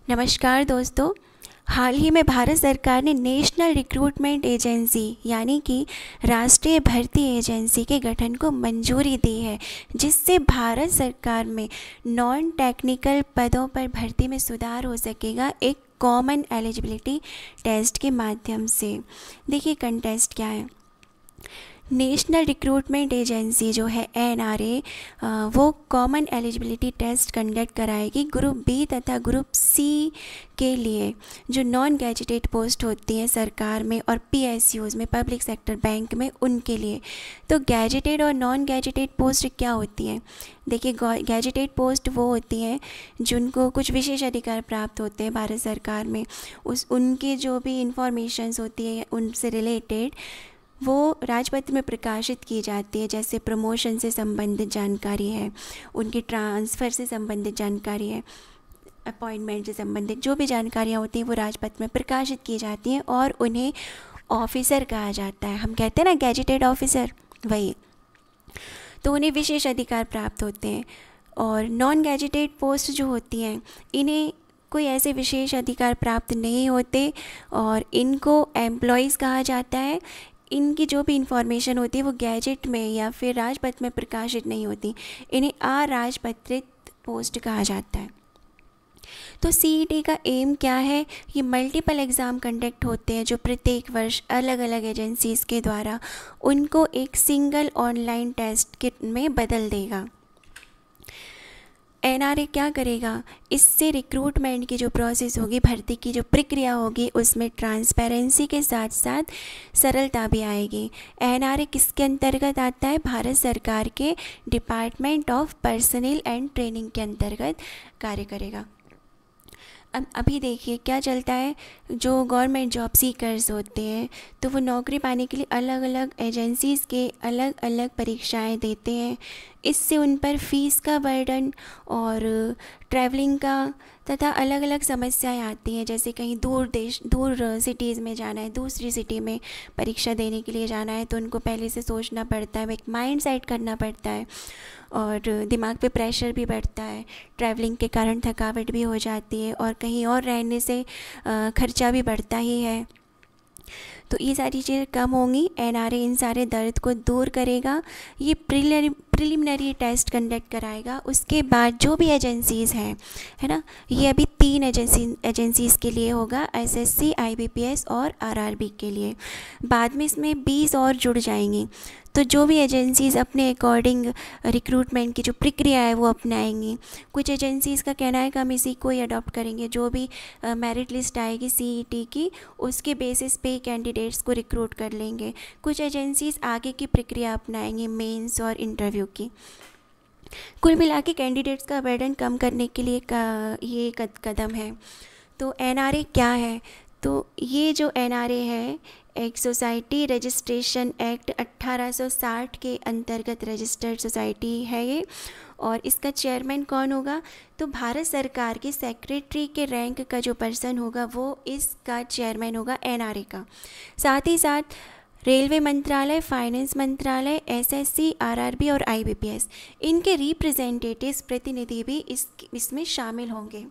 नमस्कार दोस्तों। हाल ही में भारत सरकार ने नेशनल रिक्रूटमेंट एजेंसी यानी कि राष्ट्रीय भर्ती एजेंसी के गठन को मंजूरी दी है, जिससे भारत सरकार में नॉन टेक्निकल पदों पर भर्ती में सुधार हो सकेगा एक कॉमन एलिजिबिलिटी टेस्ट के माध्यम से। देखिए कंटेस्ट क्या है। नेशनल रिक्रूटमेंट एजेंसी जो है एनआरए वो कॉमन एलिजिबिलिटी टेस्ट कंडक्ट कराएगी ग्रुप बी तथा ग्रुप सी के लिए, जो नॉन गैजेटेड पोस्ट होती हैं सरकार में और पीएसयूज़ में, पब्लिक सेक्टर बैंक में, उनके लिए। तो गैजेटेड और नॉन गैजेटेड पोस्ट क्या होती हैं? देखिए गैजेटेड पोस्ट वो होती हैं जिनको कुछ विशेष अधिकार प्राप्त होते हैं भारत सरकार में, उनके जो भी इंफॉर्मेशंस होती है उनसे रिलेटेड वो राजपत्र में प्रकाशित की जाती है। जैसे प्रमोशन से संबंधित जानकारी है, उनकी ट्रांसफ़र से संबंधित जानकारी है, अपॉइंटमेंट से संबंधित जो भी जानकारियाँ होती हैं वो राजपत्र में प्रकाशित की जाती हैं और उन्हें ऑफिसर कहा जाता है। हम कहते हैं ना गैजेटेड ऑफिसर, वही। तो उन्हें विशेष अधिकार प्राप्त होते हैं। और नॉन गैजेटेड पोस्ट जो होती हैं इन्हें कोई ऐसे विशेष अधिकार प्राप्त नहीं होते और इनको एम्प्लॉयज़ कहा जाता है। इनकी जो भी इंफॉर्मेशन होती है वो गैजेट में या फिर राजपत्र में प्रकाशित नहीं होती। इन्हें अराजपत्रित पोस्ट कहा जाता है। तो सीईटी का एम क्या है? ये मल्टीपल एग्ज़ाम कंडक्ट होते हैं जो प्रत्येक वर्ष अलग अलग एजेंसीज़ के द्वारा उनको एक सिंगल ऑनलाइन टेस्ट के में बदल देगा। एनआरए क्या करेगा? इससे रिक्रूटमेंट की जो प्रोसेस होगी, भर्ती की जो प्रक्रिया होगी, उसमें ट्रांसपेरेंसी के साथ साथ सरलता भी आएगी। एनआरए किसके अंतर्गत आता है? भारत सरकार के department of personal and training के अंतर्गत कार्य करेगा। अब अभी देखिए क्या चलता है। जो गवर्नमेंट जॉब सीकर्स होते हैं तो वो नौकरी पाने के लिए अलग अलग एजेंसीज़ के अलग अलग परीक्षाएं देते हैं। इससे उन पर फ़ीस का बर्डन और ट्रैवलिंग का तथा अलग अलग समस्याएं आती हैं। जैसे कहीं दूर सिटीज़ में जाना है, दूसरी सिटी में परीक्षा देने के लिए जाना है, तो उनको पहले से सोचना पड़ता है, एक माइंड सेट करना पड़ता है और दिमाग पे प्रेशर भी बढ़ता है। ट्रैवलिंग के कारण थकावट भी हो जाती है और कहीं और रहने से खर्चा भी बढ़ता ही है। तो ये सारी चीज़ें कम होंगी। एनआरए इन सारे दर्द को दूर करेगा। ये प्रिलिमिनरी टेस्ट कंडक्ट कराएगा। उसके बाद जो भी एजेंसीज़ हैं, है ना, ये अभी 3 एजेंसीज़ के लिए होगा, एसएससी, आईबीपीएस और आरआरबी के लिए। बाद में इसमें 20 और जुड़ जाएंगी। तो जो भी एजेंसीज़ अपने अकॉर्डिंग रिक्रूटमेंट की जो प्रक्रिया है वो अपनाएंगी। कुछ एजेंसीज़ का कहना है कि हम इसी को ही अडॉप्ट करेंगे। जो भी मेरिट लिस्ट आएगी सीईटी की, उसके बेसिस पे कैंडिडेट्स को रिक्रूट कर लेंगे। कुछ एजेंसीज़ आगे की प्रक्रिया अपनाएंगी, मेंस और इंटरव्यू की। कुल मिला के कैंडिडेट्स का बर्डन कम करने के लिए ये कदम है। तो एनआरए क्या है? तो ये जो एनआरए है एक सोसाइटी रजिस्ट्रेशन एक्ट 1860 के अंतर्गत रजिस्टर्ड सोसाइटी है ये। और इसका चेयरमैन कौन होगा? तो भारत सरकार के सेक्रेटरी के रैंक का जो पर्सन होगा वो इसका चेयरमैन होगा एनआरए का। साथ ही साथ रेलवे मंत्रालय, फाइनेंस मंत्रालय, एसएससी, आरआरबी और आईबीपीएस, इनके रिप्रेजेंटेटिव्स, प्रतिनिधि भी इसमें शामिल होंगे।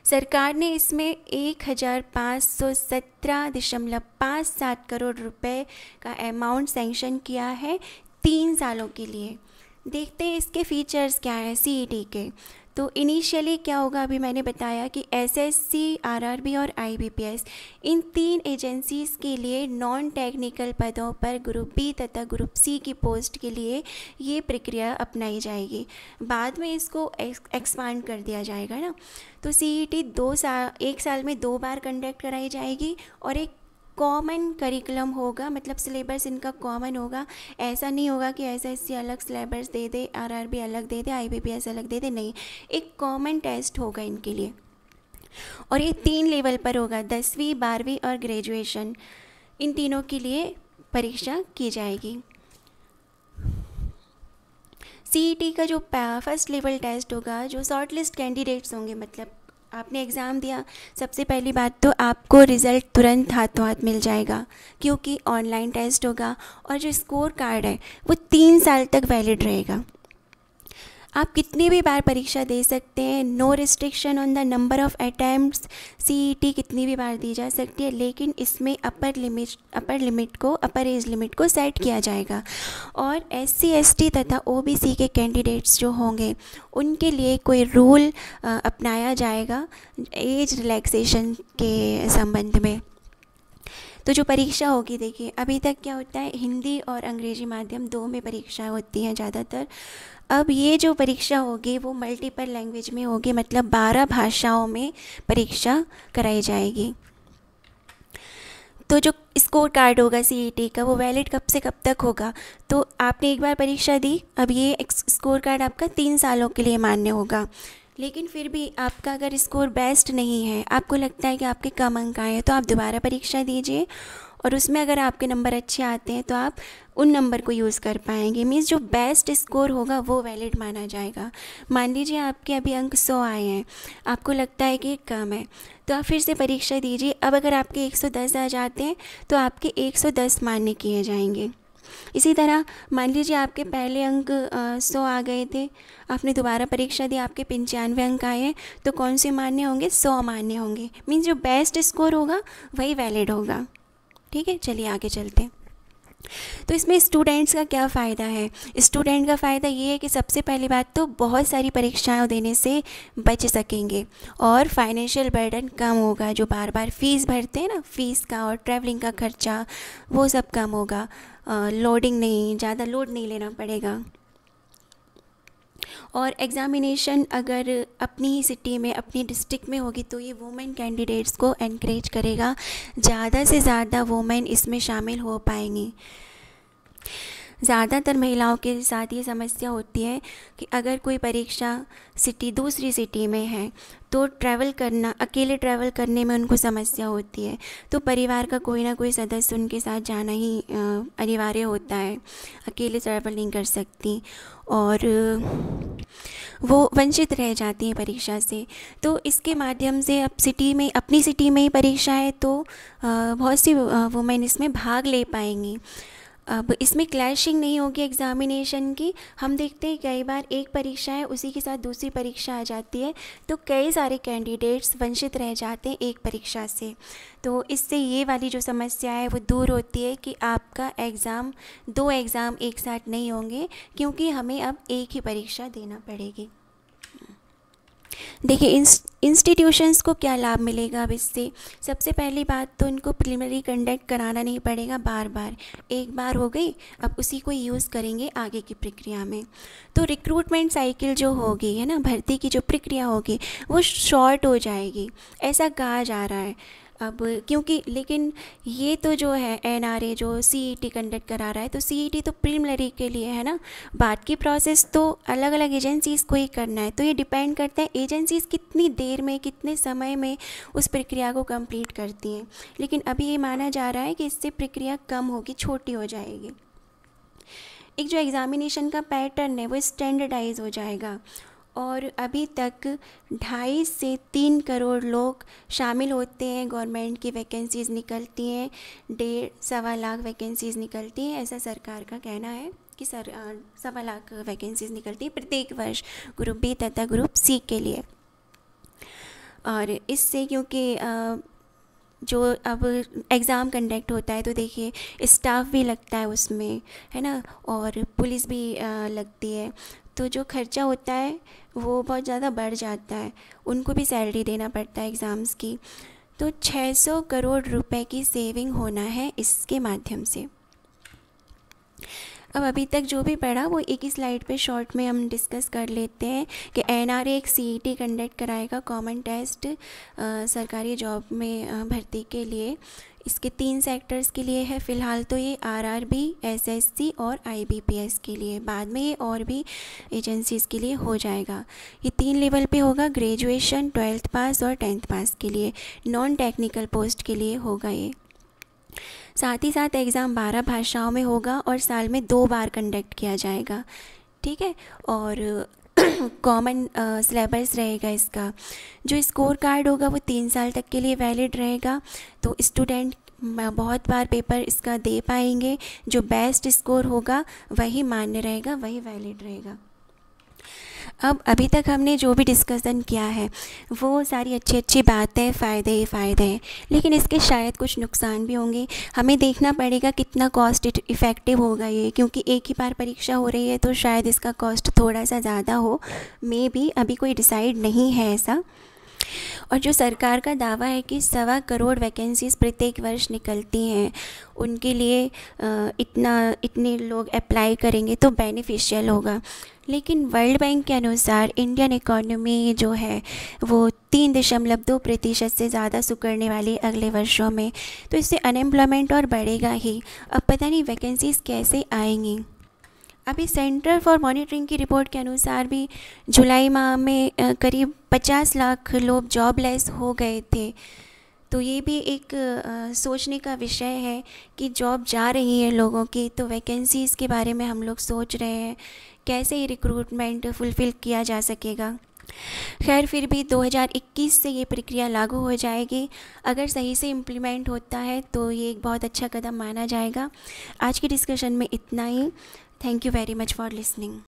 सरकार ने इसमें 1517.57 करोड़ रुपए का अमाउंट सैंक्शन किया है 3 सालों के लिए। देखते हैं इसके फीचर्स क्या हैं सीईटी के। तो इनिशियली क्या होगा, अभी मैंने बताया कि एसएससी, आरआरबी और आईबीपीएस, इन 3 एजेंसीज़ के लिए नॉन टेक्निकल पदों पर ग्रुप बी तथा ग्रुप सी की पोस्ट के लिए ये प्रक्रिया अपनाई जाएगी। बाद में इसको एक्सपांड कर दिया जाएगा ना। तो सीईटी 1 साल में 2 बार कंडक्ट कराई जाएगी और एक कॉमन करिकुलम होगा, मतलब सिलेबस इनका कॉमन होगा। ऐसा नहीं होगा कि एसएससी अलग सिलेबस दे दे, आरआरबी अलग दे दे, आईबीपीएस अलग दे दे, नहीं, एक कॉमन टेस्ट होगा इनके लिए। और ये 3 लेवल पर होगा, 10वीं, 12वीं और ग्रेजुएशन, इन तीनों के लिए परीक्षा की जाएगी। सीईटी का जो फर्स्ट लेवल टेस्ट होगा, जो शॉर्ट लिस्ट कैंडिडेट्स होंगे, मतलब आपने एग्ज़ाम दिया, सबसे पहली बात तो आपको रिज़ल्ट तुरंत हाथों हाथ मिल जाएगा क्योंकि ऑनलाइन टेस्ट होगा और जो स्कोर कार्ड है वो 3 साल तक वैलिड रहेगा। आप कितनी भी बार परीक्षा दे सकते हैं, no restriction on the number of attempts, CET कितनी भी बार दी जा सकती है, लेकिन इसमें अपर एज लिमिट को सेट किया जाएगा। और एससी एसटी तथा ओबीसी के कैंडिडेट्स जो होंगे उनके लिए कोई रूल अपनाया जाएगा एज रिलैक्सेशन के संबंध में। तो जो परीक्षा होगी, देखिए अभी तक क्या होता है, हिंदी और अंग्रेजी माध्यम दो में परीक्षा होती हैं ज़्यादातर। अब ये जो परीक्षा होगी वो मल्टीपल लैंग्वेज में होगी, मतलब 12 भाषाओं में परीक्षा कराई जाएगी। तो जो स्कोर कार्ड होगा सीईटी का वो वैलिड कब से कब तक होगा, तो आपने एक बार परीक्षा दी, अब ये स्कोर कार्ड आपका 3 सालों के लिए मान्य होगा। लेकिन फिर भी आपका अगर स्कोर बेस्ट नहीं है, आपको लगता है कि आपके कम अंक आए हैं, तो आप दोबारा परीक्षा दीजिए और उसमें अगर आपके नंबर अच्छे आते हैं तो आप उन नंबर को यूज़ कर पाएंगे। मीन्स जो बेस्ट स्कोर होगा वो वैलिड माना जाएगा। मान लीजिए आपके अभी अंक 100 आए हैं, आपको लगता है कि कम है, तो आप फिर से परीक्षा दीजिए। अब अगर आपके 110 आ जाते हैं तो आपके 110 मान्य किए जाएंगे। इसी तरह मान लीजिए आपके पहले अंक 100 आ गए थे, आपने दोबारा परीक्षा दी, आपके 95 अंक आए हैं, तो कौन से मान्य होंगे, 100 मान्य होंगे। मीन्स जो बेस्ट स्कोर होगा वही वैलिड होगा। ठीक है, चलिए आगे चलते हैं। तो इसमें स्टूडेंट्स का क्या फ़ायदा है? स्टूडेंट का फ़ायदा ये है कि सबसे पहली बात तो बहुत सारी परीक्षाएं देने से बच सकेंगे और फाइनेंशियल बर्डन कम होगा। जो बार बार फ़ीस भरते हैं ना, फ़ीस का और ट्रैवलिंग का खर्चा, वो सब कम होगा। ज़्यादा लोड नहीं लेना पड़ेगा। और एग्ज़ामिनेशन अगर अपनी ही सिटी में, अपनी डिस्ट्रिक्ट में होगी तो ये वुमेन कैंडिडेट्स को एनकरेज करेगा, ज़्यादा से ज़्यादा वुमेन इसमें शामिल हो पाएंगी। ज़्यादातर महिलाओं के साथ ये समस्या होती है कि अगर कोई परीक्षा दूसरी सिटी में है तो अकेले ट्रैवल करने में उनको समस्या होती है, तो परिवार का कोई ना कोई सदस्य उनके साथ जाना ही अनिवार्य होता है। अकेले ट्रैवल नहीं कर सकती और वो वंचित रह जाती हैं परीक्षा से। तो इसके माध्यम से अब अपनी सिटी में ही परीक्षा है तो बहुत सी वुमेन इसमें भाग ले पाएंगी। अब इसमें क्लैशिंग नहीं होगी एग्ज़ामिनेशन की। हम देखते हैं कई बार एक परीक्षा है, उसी के साथ दूसरी परीक्षा आ जाती है, तो कई सारे कैंडिडेट्स वंचित रह जाते हैं एक परीक्षा से। तो इससे ये वाली जो समस्या है वो दूर होती है कि आपका दो एग्ज़ाम एक साथ नहीं होंगे, क्योंकि हमें अब एक ही परीक्षा देना पड़ेगी। देखिए इंस्टीट्यूशंस को क्या लाभ मिलेगा अब इससे। सबसे पहली बात तो इनको प्रिलिमिनरी कंडक्ट कराना नहीं पड़ेगा बार बार, एक बार हो गई, अब उसी को यूज़ करेंगे आगे की प्रक्रिया में। तो रिक्रूटमेंट साइकिल जो होगी, है ना, भर्ती की जो प्रक्रिया होगी वो शॉर्ट हो जाएगी, ऐसा कहा जा रहा है अब। क्योंकि लेकिन ये तो जो है एनआरए जो सीईटी कंडक्ट करा रहा है, तो सीईटी तो प्रीलिमिनरी के लिए है ना, बाद की प्रोसेस तो अलग अलग एजेंसीज़ को ही करना है। तो ये डिपेंड करता है एजेंसीज़ कितनी देर में, कितने समय में उस प्रक्रिया को कंप्लीट करती हैं। लेकिन अभी ये माना जा रहा है कि इससे प्रक्रिया कम होगी, छोटी हो जाएगी। एक जो एग्ज़ामिनेशन का पैटर्न है वो स्टैंडर्डाइज हो जाएगा। और अभी तक 2.5 से 3 करोड़ लोग शामिल होते हैं, गवर्नमेंट की वैकेंसीज़ निकलती हैं, 1.5-1.25 लाख वैकेंसीज़ निकलती हैं, ऐसा सरकार का कहना है कि 1.25 लाख वैकेंसीज़ निकलती है प्रत्येक वर्ष ग्रुप बी तथा ग्रुप सी के लिए। और इससे क्योंकि जो अब एग्ज़ाम कंडक्ट होता है तो देखिए स्टाफ भी लगता है उसमें, है ना, और पुलिस भी लगती है, तो जो खर्चा होता है वो बहुत ज़्यादा बढ़ जाता है, उनको भी सैलरी देना पड़ता है एग्ज़ाम्स की। तो 600 करोड़ रुपए की सेविंग होना है इसके माध्यम से। अब अभी तक जो भी पढ़ा वो एक ही स्लाइड पे शॉर्ट में हम डिस्कस कर लेते हैं कि एनआरए एक सीईटी कंडक्ट कराएगा, कॉमन टेस्ट सरकारी जॉब में भर्ती के लिए। इसके 3 सेक्टर्स के लिए है फ़िलहाल, तो ये आरआरबी, एसएससी और आईबीपीएस के लिए, बाद में ये और भी एजेंसीज़ के लिए हो जाएगा। ये 3 लेवल पे होगा, ग्रेजुएशन, 12th पास और 10th पास के लिए, नॉन टेक्निकल पोस्ट के लिए होगा ये। साथ ही साथ एग्ज़ाम 12 भाषाओं में होगा और साल में 2 बार कंडक्ट किया जाएगा। ठीक है, और कॉमन सिलेबस रहेगा इसका। जो स्कोर कार्ड होगा वो 3 साल तक के लिए वैलिड रहेगा, तो स्टूडेंट बहुत बार पेपर इसका दे पाएंगे। जो बेस्ट स्कोर होगा वही मान्य रहेगा, वही वैलिड रहेगा। अब अभी तक हमने जो भी डिस्कशन किया है वो सारी अच्छी अच्छी बातें, फ़ायदे ही फ़ायदे हैं, लेकिन इसके शायद कुछ नुकसान भी होंगे। हमें देखना पड़ेगा कितना कॉस्ट इफ़ेक्टिव होगा ये, क्योंकि एक ही बार परीक्षा हो रही है तो शायद इसका कॉस्ट थोड़ा सा ज़्यादा हो, मे बी, अभी कोई डिसाइड नहीं है ऐसा। और जो सरकार का दावा है कि 1.25 करोड़ वैकेंसीज़ प्रत्येक वर्ष निकलती हैं, उनके लिए इतने लोग अप्लाई करेंगे तो बेनिफिशियल होगा। लेकिन वर्ल्ड बैंक के अनुसार इंडियन इकोनॉमी जो है वो 3.2% से ज़्यादा सिकुड़ने वाली अगले वर्षों में, तो इससे अनएम्प्लॉयमेंट और बढ़ेगा ही। अब पता नहीं वैकेंसीज़ कैसे आएंगी। अभी सेंटर फॉर मॉनिटरिंग की रिपोर्ट के अनुसार भी जुलाई माह में करीब 50 लाख लोग जॉबलेस हो गए थे। तो ये भी एक सोचने का विषय है कि जॉब जा रही है लोगों की, तो वैकेंसीज़ के बारे में हम लोग सोच रहे हैं कैसे ये रिक्रूटमेंट फुलफ़िल किया जा सकेगा। खैर, फिर भी 2021 से ये प्रक्रिया लागू हो जाएगी। अगर सही से इम्प्लीमेंट होता है तो ये एक बहुत अच्छा कदम माना जाएगा। आज की डिस्कशन में इतना ही। Thank you very much for listening.